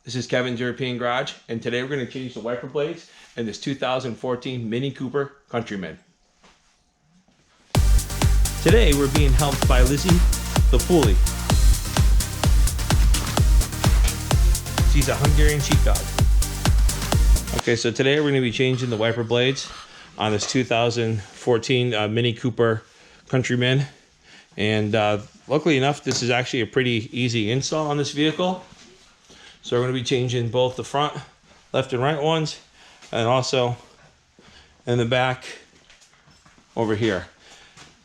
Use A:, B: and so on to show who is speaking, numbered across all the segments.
A: This is Kevin's European Garage, and today we're going to change the wiper blades in this 2014 Mini Cooper Countryman. Today we're being helped by Lizzie, the pulley. She's a Hungarian sheepdog. Okay, so today we're going to be changing the wiper blades on this 2014 Mini Cooper Countryman. And luckily enough, this is actually a pretty easy install on this vehicle. So we're going to be changing both the front, left and right ones, and also in the back over here.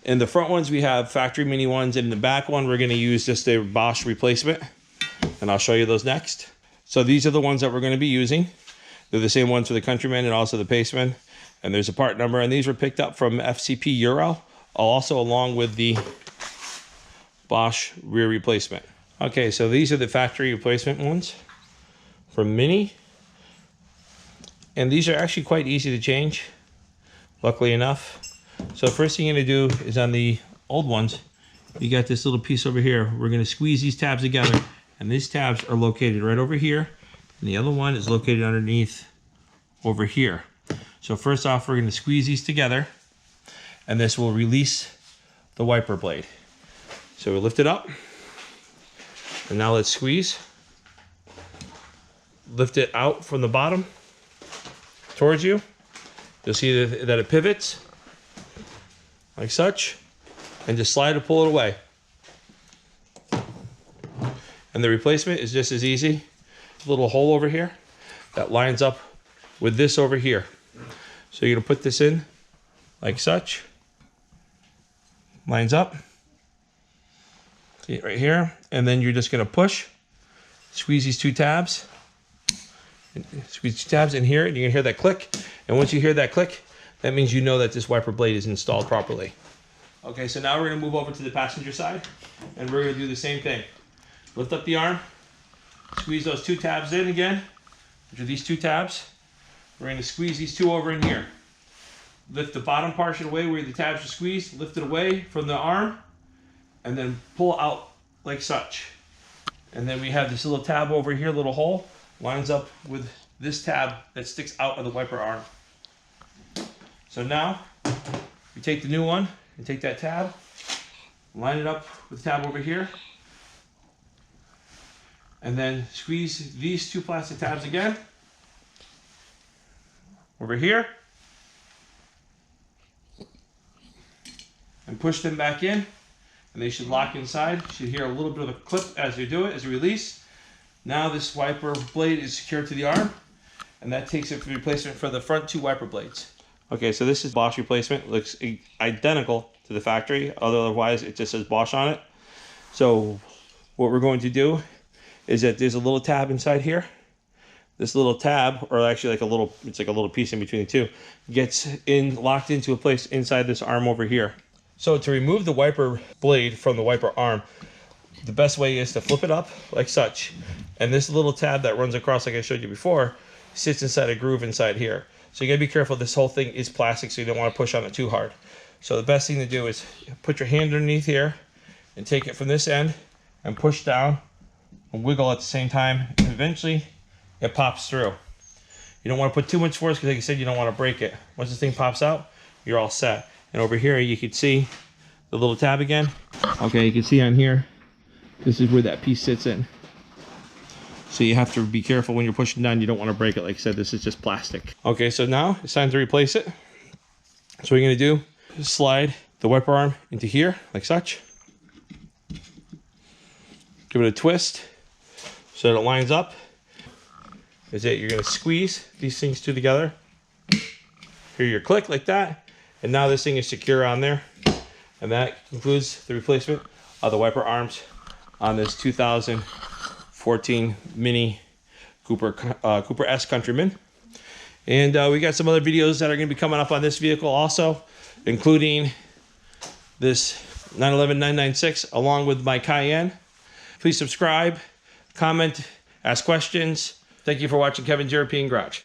A: In the front ones, we have factory mini ones. In the back one, we're going to use just a Bosch replacement, and I'll show you those next. So these are the ones that we're going to be using. They're the same ones for the Countryman and also the Paceman. And there's a part number, and these were picked up from FCP Euro, also along with the Bosch rear replacement. Okay, so these are the factory replacement ones from Mini. And these are actually quite easy to change, luckily enough. So the first thing you're gonna do is on the old ones, you got this little piece over here. We're gonna squeeze these tabs together, and these tabs are located right over here, and the other one is located underneath over here. So first off, we're gonna squeeze these together, and this will release the wiper blade. So we lift it up, and now let's squeeze. Lift it out from the bottom towards you. You'll see that it pivots like such, and just slide or pull it away. And the replacement is just as easy. A little hole over here that lines up with this over here. So you're gonna put this in like such, lines up. See it right here, and then you're just gonna push, squeeze these two tabs, in here, and you're gonna hear that click. And once you hear that click, that means you know that this wiper blade is installed properly. Okay, so now we're gonna move over to the passenger side, and we're gonna do the same thing. Lift up the arm, squeeze those two tabs in again, which are these two tabs. We're gonna squeeze these two over in here. Lift the bottom portion away where the tabs are squeezed, lift it away from the arm, and then pull out like such. And then we have this little tab over here, little hole, lines up with this tab that sticks out of the wiper arm. So now, we take the new one and take that tab, line it up with the tab over here, and then squeeze these two plastic tabs again, over here, and push them back in. And they should lock inside. You should hear a little bit of a clip as you do it, as you release. Now this wiper blade is secured to the arm, and that takes it for the replacement for the front two wiper blades. Okay, so this is Bosch replacement. It looks identical to the factory, otherwise it just says Bosch on it. So what we're going to do is that there's a little tab inside here. This little tab, or actually it's like a little piece in between the two, gets locked into a place inside this arm over here. So to remove the wiper blade from the wiper arm, the best way is to flip it up like such. And this little tab that runs across, like I showed you before, sits inside a groove inside here. So you gotta be careful, this whole thing is plastic, so you don't wanna push on it too hard. So the best thing to do is put your hand underneath here and take it from this end and push down and wiggle at the same time, and eventually it pops through. You don't wanna put too much force because like I said, you don't wanna break it. Once this thing pops out, you're all set. And over here, you can see the little tab again. Okay, you can see on here, this is where that piece sits in. So you have to be careful when you're pushing down. You don't want to break it. Like I said, this is just plastic. Okay, so now it's time to replace it. So what you're gonna do is slide the wiper arm into here, like such. Give it a twist so that it lines up. That's it, you're gonna squeeze these things two together. Hear your click like that. And now this thing is secure on there. And that concludes the replacement of the wiper arms on this 2014 Mini Cooper S Countryman. And we got some other videos that are going to be coming up on this vehicle also, including this 911 996 along with my Cayenne. Please subscribe, comment, ask questions. Thank you for watching Kevin's European Garage.